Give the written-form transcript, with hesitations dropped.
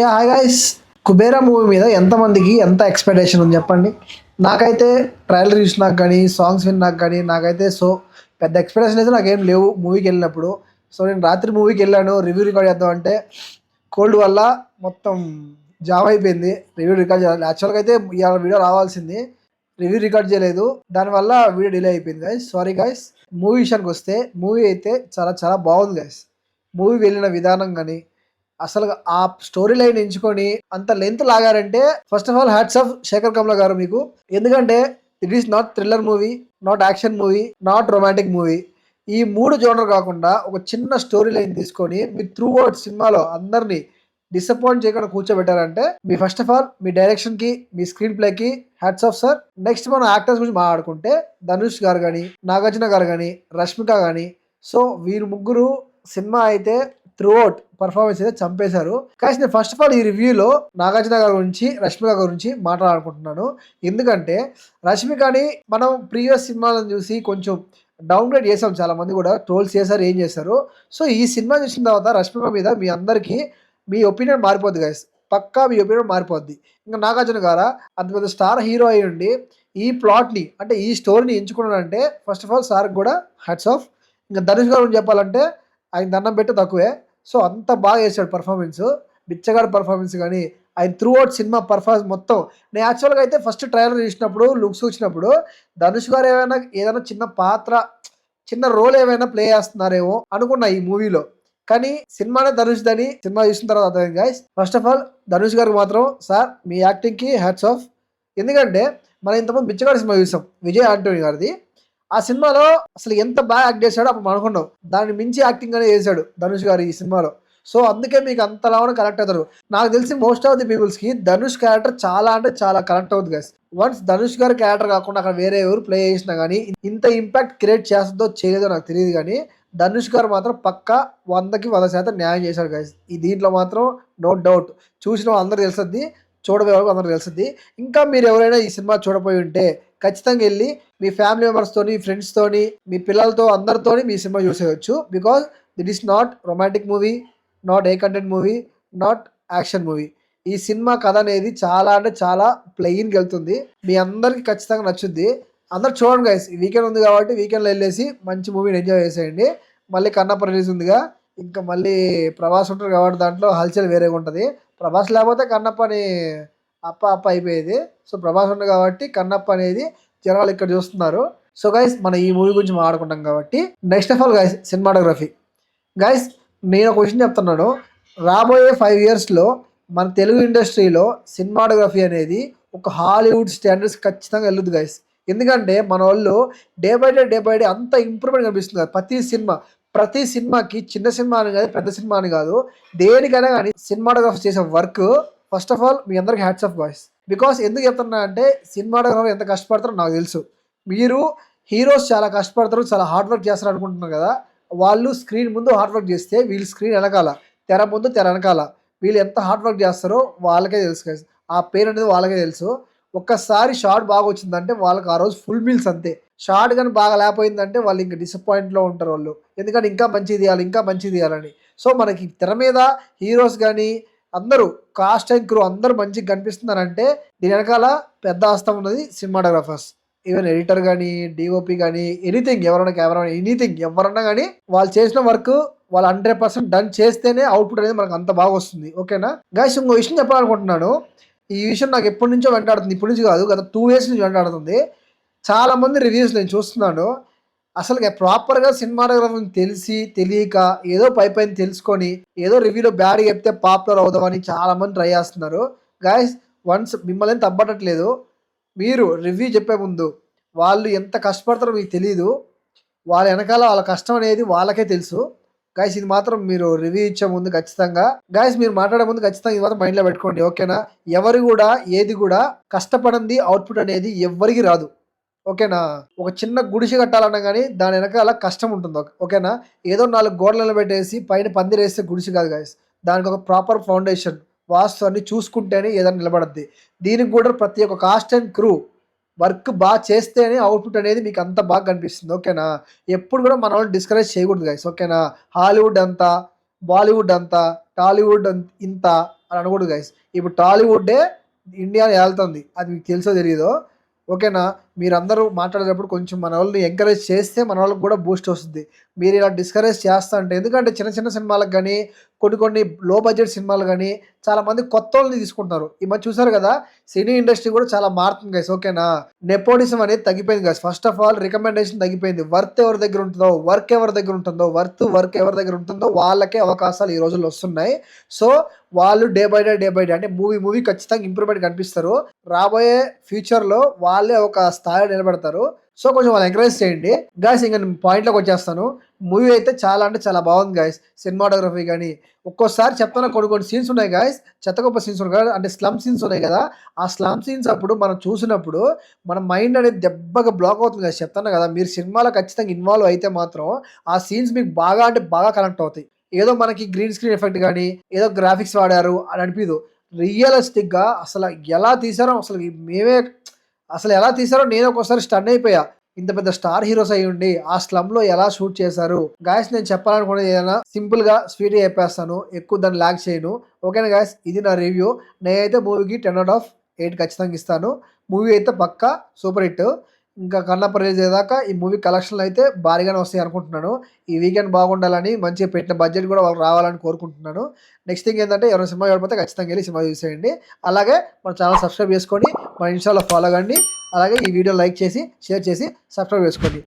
Hi guys. Kubera movie మీద ఎంతమందికి ఎంత ఎక్స్పెక్టేషన్ ఉంది చెప్పండి. నాకైతే ట్రైలర్ చూసినాక కానీ సాంగ్స్ విన్నాక కానీ నాకైతే పెద్ద ఎక్స్పెక్టేషన్ అయితే నాకేం లేవు మూవీకి వెళ్ళినప్పుడు. నేను రాత్రి మూవీకి వెళ్ళాను రివ్యూ రికార్డ్ చేద్దాం అంటే కోల్డ్ వల్ల మొత్తం జామ్ అయిపోయింది. రివ్యూ రికార్డ్ చేయాలి, యాక్చువల్గా అయితే ఇవాళ వీడియో రావాల్సింది, రివ్యూ రికార్డ్ చేయలేదు, దానివల్ల వీడియో డిలే అయిపోయింది గైస్. Sorry guys. మూవీ విషయానికి వస్తే మూవీ అయితే చాలా చాలా బాగుంది గైస్. మూవీ వెళ్ళిన విధానం కానీ అసలు ఆ స్టోరీ లైన్ ఎంచుకొని అంత లెంత్ లాగారంటే first of all hats off Shekhar Kammula గారు మీకు. ఎందుకంటే it is not thriller movie, not action movie, not romantic movie. ఈ మూడు జోనర్ కాకుండా ఒక చిన్న స్టోరీ లైన్ తీసుకొని మీరు త్రూ అవుట్ సినిమాలో అందరినీ డిసప్పాయింట్ చేయకుండా కూర్చోబెట్టారంటే మీ ఫస్ట్ ఆఫ్ ఆల్ మీ డైరెక్షన్ కి, మీ స్క్రీన్ ప్లేకి హ్యాట్స్ ఆఫ్ సార్. నెక్స్ట్ మనం యాక్టర్స్ గురించి మాట్లాడుకుంటే ధనుష్ గారు కానీ, నాగార్జున గారు కానీ, రష్మిక కానీ, వీరు ముగ్గురు సినిమా అయితే త్రూ అవుట్ పర్ఫార్మెన్స్ అయితే చంపేశారు. కానీ నేను ఫస్ట్ ఆఫ్ ఆల్ ఈ రివ్యూలో నాగార్జున గారి గురించి, రష్మిక గురించి మాట్లాడాలనుకుంటున్నాను. ఎందుకంటే రష్మికని మనం ప్రీవియస్ సినిమాలను చూసి కొంచెం డౌన్ గ్రేడ్ చేసాం, చాలా మంది కూడా ట్రోల్స్ చేశారు, ఏం చేశారు. ఈ సినిమా చూసిన తర్వాత రష్మిక మీద మీ అందరికీ మీ ఒపీనియన్ మారిపోద్ది గైస్, పక్కా మీ ఒపీనియన్ మారిపోద్ది. ఇంకా నాగార్జున గారా అంత పెద్ద స్టార్ హీరో అయి ఉండి ఈ ప్లాట్ని అంటే ఈ స్టోరీని ఎంచుకున్నాడంటే ఫస్ట్ ఆఫ్ ఆల్ సార్కి కూడా హ్యాట్స్ ఆఫ్. ఇంకా ధనుష్ గారు గురించి చెప్పాలంటే ఆయన దండం పెట్టి తక్కువే. అంత బాగా చేశాడు పర్ఫార్మెన్స్, బిచ్చగాడు పర్ఫార్మెన్స్ కానీ ఆయన త్రూ అవుట్ సినిమా పర్ఫార్మెన్స్ మొత్తం. నేను యాక్చువల్గా అయితే ఫస్ట్ ట్రైలర్ చూసినప్పుడు, లుక్స్ వచ్చినప్పుడు ధనుష్ గారు ఏదైనా చిన్న పాత్ర, చిన్న రోల్ ఏమైనా ప్లే చేస్తున్నారేమో అనుకున్నా ఈ మూవీలో. కానీ సినిమానే ధనుష్ దని సినిమా చూసిన తర్వాత అర్థమైంది guys. First of all Dhanush గారికి మాత్రం సార్ మీ యాక్టింగ్కి హ్యాట్స్ ఆఫ్. ఎందుకంటే మనం ఇంతకుముందు బిచ్చగాడు సినిమా చూసాం విజయ్ ఆంటోనీ గారిది. ఆ సినిమాలో అసలు ఎంత బాగా యాక్ట్ చేశాడో అప్పుడు అనుకున్నాం, దాన్ని మించి యాక్టింగ్ అనేది చేశాడు ధనుష్ గారు ఈ సినిమాలో. అందుకే మీకు అంతలా కనెక్ట్ అవుతారు. నాకు తెలిసి మోస్ట్ ఆఫ్ ది పీపుల్స్కి ధనుష్ క్యారెక్టర్ చాలా అంటే చాలా కనెక్ట్ అవుతుంది గైస్. వన్స్ ధనుష్ గారి క్యారెక్టర్ కాకుండా అక్కడ వేరే ఎవరు ప్లే చేసినా కానీ ఇంత ఇంపాక్ట్ క్రియేట్ చేస్తుందో చేయలేదో నాకు తెలియదు, కానీ ధనుష్ గారు మాత్రం పక్కా 100కి 100% న్యాయం చేశాడు గైస్. ఈ దీంట్లో మాత్రం నో డౌట్. చూసిన అందరూ తెలుస్తుంది, చూడబోయే వాళ్ళకి అందరూ తెలుస్తుంది. ఇంకా మీరు ఎవరైనా ఈ సినిమా చూడపోయి ఉంటే ఖచ్చితంగా వెళ్ళి మీ ఫ్యామిలీ మెంబర్స్తోని, ఫ్రెండ్స్తోని, మీ పిల్లలతో అందరితోని మీ సినిమా చూసేయచ్చు. Because it is not romantic movie, not a content movie, not action movie. ఈ సినిమా కథ అనేది చాలా అంటే చాలా ప్లెయిన్కి వెళ్తుంది. మీ అందరికి ఖచ్చితంగా నచ్చుద్ది. అందరు చూడండి గైస్. ఈ వీకెండ్ ఉంది కాబట్టి వీకెండ్లో వెళ్ళేసి మంచి మూవీని ఎంజాయ్ చేసేయండి. మళ్ళీ కన్నప్ప రిలీజ్ ఉందిగా, ఇంకా మళ్ళీ ప్రభాస్ ఉంటారు కాబట్టి దాంట్లో హల్చల్ వేరేగా ఉంటుంది. ప్రభాస్ లేకపోతే కన్నప్పని అప్ప అయిపోయేది. ప్రభాస్ ఉంది కాబట్టి కన్నప్ప అనేది జనాలు ఇక్కడ చూస్తున్నారు. గైస్ మనం ఈ మూవీ గురించి మాట్లాడుకుంటాం కాబట్టి next of all guys cinematography. Guys నేను ఒక విషయం చెప్తున్నాను, రాబోయే 5 yearsలో మన తెలుగు ఇండస్ట్రీలో సినిమాటోగ్రఫీ అనేది ఒక హాలీవుడ్ స్టాండర్డ్స్ ఖచ్చితంగా వెళ్ళదు గైస్. ఎందుకంటే మన వాళ్ళు డే బై డే అంత ఇంప్రూవ్మెంట్ కనిపిస్తుంది కదా. ప్రతి సినిమాకి, చిన్న సినిమా అని కాదు, పెద్ద సినిమా అని కాదు, దేనికైనా కానీ సినిమాటోగ్రఫీ చేసే వర్క్ ఫస్ట్ ఆఫ్ ఆల్ మీ అందరికి హ్యాట్స్ ఆఫ్ బాయ్స్. బికాస్ ఎందుకు చెప్తున్నా అంటే సినిమాటోగ్రఫర్ ఎంత కష్టపడతారో నాకు తెలుసు. మీరు హీరోస్ చాలా కష్టపడతారు, చాలా హార్డ్ వర్క్ చేస్తారు అనుకుంటున్నారు కదా. వాళ్ళు స్క్రీన్ ముందు హార్డ్ వర్క్ చేస్తే వీళ్ళు స్క్రీన్ వెనకాల, తెర ముందు తెర వెనకాల వీళ్ళు ఎంత హార్డ్ వర్క్ చేస్తారో వాళ్ళకే తెలుసు కదా. ఆ పేరు అనేది వాళ్ళకే తెలుసు. ఒక్కసారి షార్ట్ బాగా వచ్చిందంటే వాళ్ళకి ఆ రోజు ఫుల్ మీల్స్ అంతే. షార్ట్ కానీ బాగా లేకపోయిందంటే వాళ్ళు ఇంకా డిసప్పాయింట్లో ఉంటారు వాళ్ళు, ఎందుకంటే ఇంకా మంచిది తీయాలి, ఇంకా మంచిది తీయాలని. మనకి తెర మీద హీరోస్ కానీ అందరూ కాస్ట్ అండ్ క్రూ అందరూ మంచిగా కనిపిస్తున్నారంటే దీని వెనకాల పెద్ద హస్తం ఉన్నది సినిమాటోగ్రాఫర్స్. ఈవెన్ ఎడిటర్ కానీ, డిఓపి కానీ, ఎనీథింగ్, ఎవరైనా కెమెరా, ఎనీథింగ్ ఎవరన్నా కానీ వాళ్ళు చేసిన వర్క్ వాళ్ళు 100% డన్ చేస్తేనే అవుట్పుట్ అనేది మనకు అంత బాగా వస్తుంది. ఓకేనా గైస్. ఇంకో విషయం చెప్పాలనుకుంటున్నాను. ఈ విషయం నాకు ఎప్పటి నుంచో వెంటాడుతుంది, ఇప్పటి నుంచి కాదు, గత 2 years నుంచి వెంటాడుతుంది. చాలామంది రివ్యూస్ నేను చూస్తున్నాను, అసలు ప్రాపర్గా సినిమాటోగ్రఫీని తెలియక ఏదో పైన తెలుసుకొని ఏదో రివ్యూలో బ్యాడ్ చెప్తే పాపులర్ అవుదామని చాలామంది ట్రై చేస్తున్నారు. గాయస్ వన్స్ మిమ్మల్ని ఏం తప్పట్లేదు, మీరు రివ్యూ చెప్పే ముందు వాళ్ళు ఎంత కష్టపడతారో మీకు తెలియదు, వాళ్ళ వెనకాల వాళ్ళ కష్టం అనేది వాళ్ళకే తెలుసు. గాయస్ ఇది మాత్రం మీరు రివ్యూ ఇచ్చే ముందు ఖచ్చితంగా, గాయస్ మీరు మాట్లాడే ముందు ఖచ్చితంగా ఇది మాత్రం మైండ్లో పెట్టుకోండి. ఓకేనా. ఎవరు కూడా ఏది కూడా కష్టపడింది అవుట్పుట్ అనేది ఎవ్వరికి రాదు. ఓకేనా. ఒక చిన్న గుడిసె కట్టాలన్నా కానీ దాని వెనకాల కష్టం ఉంటుంది. ఓకేనా. ఏదో 4 గోడలను పెట్టేసి పైన పందిరేస్తే గుడిసె కాదు గాయస్. దానికి ఒక ప్రాపర్ ఫౌండేషన్, వాస్తు అన్ని చూసుకుంటేనే ఏదైనా నిలబడద్ది. దీనికి కూడా ప్రతి ఒక్క కాస్ట్ అండ్ క్రూ వర్క్ బాగా చేస్తేనే అవుట్పుట్ అనేది మీకు అంత బాగా కనిపిస్తుంది. ఓకేనా. ఎప్పుడు కూడా మన వాళ్ళు డిస్కరేజ్ చేయకూడదు గైస్. ఓకేనా. హాలీవుడ్ అంతా, బాలీవుడ్ అంతా, టాలీవుడ్ ఇంత, అని అనకూడదు గైస్. ఇప్పుడు టాలీవుడ్డే ఇండియా ఏళ్తుంది, అది మీకు తెలుసో తెలియదో. ఓకేనా, మీరందరూ మాట్లాడేటప్పుడు కొంచెం మన వాళ్ళని ఎంకరేజ్ చేస్తే మన వాళ్ళకి కూడా బూస్ట్ వస్తుంది. మీరు ఇలా డిస్కరేజ్ చేస్తా అంటే, ఎందుకంటే చిన్న చిన్న సినిమాలకు కానీ కొన్ని లో బడ్జెట్ సినిమాలు కానీ చాలామంది కొత్త వాళ్ళని తీసుకుంటున్నారు. ఈ మధ్య చూసారు కదా, సినీ ఇండస్ట్రీ కూడా చాలా మారుతుంది గైస్. ఓకేనా, నెపోటిజం అనేది తగ్గిపోయింది guys. First of all recommendation తగ్గిపోయింది. వర్క్ ఎవరి దగ్గర ఉంటుందో వర్క్ ఎవరి దగ్గర ఉంటుందో వాళ్ళకే అవకాశాలు ఈ రోజుల్లో వస్తున్నాయి. సో వాళ్ళు డే బై డే అంటే మూవీ ఖచ్చితంగా ఇంప్రూవ్మెంట్ కనిపిస్తారు. రాబోయే ఫ్యూచర్లో వాళ్ళే ఒక స్థాయిలో నిలబడతారు. సో కొంచెం వాళ్ళు ఎంకరేజ్ చేయండి గాయస్. ఇంకా నేను పాయింట్లోకి వచ్చేస్తాను. మూవీ అయితే చాలా అంటే చాలా బాగుంది గాయస్. సినిమాటోగ్రఫీ కానీ ఒక్కోసారి చెప్తాను, కొన్ని సీన్స్ ఉన్నాయి గాయస్, చెత్తగొప్ప సీన్స్ ఉన్నాయి కదా, అంటే స్లమ్ సీన్స్ ఉన్నాయి కదా. ఆ స్లమ్ సీన్స్ అప్పుడు మనం చూసినప్పుడు మన మైండ్ అనేది దెబ్బగా బ్లాక్ అవుతుంది కదా. చెప్తాను కదా, మీరు సినిమాలో ఖచ్చితంగా ఇన్వాల్వ్ అయితే మాత్రం ఆ సీన్స్ మీకు బాగా అంటే బాగా కనెక్ట్ అవుతాయి. ఏదో మనకి గ్రీన్ స్క్రీన్ ఎఫెక్ట్ కానీ ఏదో గ్రాఫిక్స్ వాడారు అని అనిపించదు. రియలిస్టిక్గా అసలు ఎలా తీసారో అసలు ఎలా తీసారో నేను ఒకసారి స్టన్ అయిపోయా. ఇంత పెద్ద స్టార్ హీరోస్ అయ్యి ఉండి ఆ స్లమ్ లో ఎలా షూట్ చేశారు గాయస్. నేను చెప్పాలనుకున్నది ఏదైనా సింపుల్ గా స్పీడ్ చెప్పేస్తాను, ఎక్కువ దాన్ని లాగ్ చేయను. ఓకేనా గాయస్, ఇది నా రివ్యూ. నేనైతే మూవీకి 10/8 ఖచ్చితంగా ఇస్తాను. మూవీ అయితే పక్కా సూపర్ హిట్. ఇంకా కన్నప్ప రిలీజ్ అయ్యేదాకా ఈ మూవీ కలెక్షన్లు అయితే భారీగానే వస్తాయి అనుకుంటున్నాను. ఈ వీకెండ్ బాగుండాలని, మంచిగా పెట్టిన బడ్జెట్ కూడా వాళ్ళు రావాలని కోరుకుంటున్నాను. నెక్స్ట్ థింగ్ ఏంటంటే, ఎవరైనా సినిమా చూడకపోతే ఖచ్చితంగా వెళ్ళి సినిమా చూసేయండి. అలాగే మన ఛానల్ సబ్స్క్రైబ్ చేసుకొని మన ఇన్స్టాలో ఫాలో కండి. అలాగే ఈ వీడియో లైక్ చేసి షేర్ చేసి సబ్స్క్రైబ్ చేసుకోండి.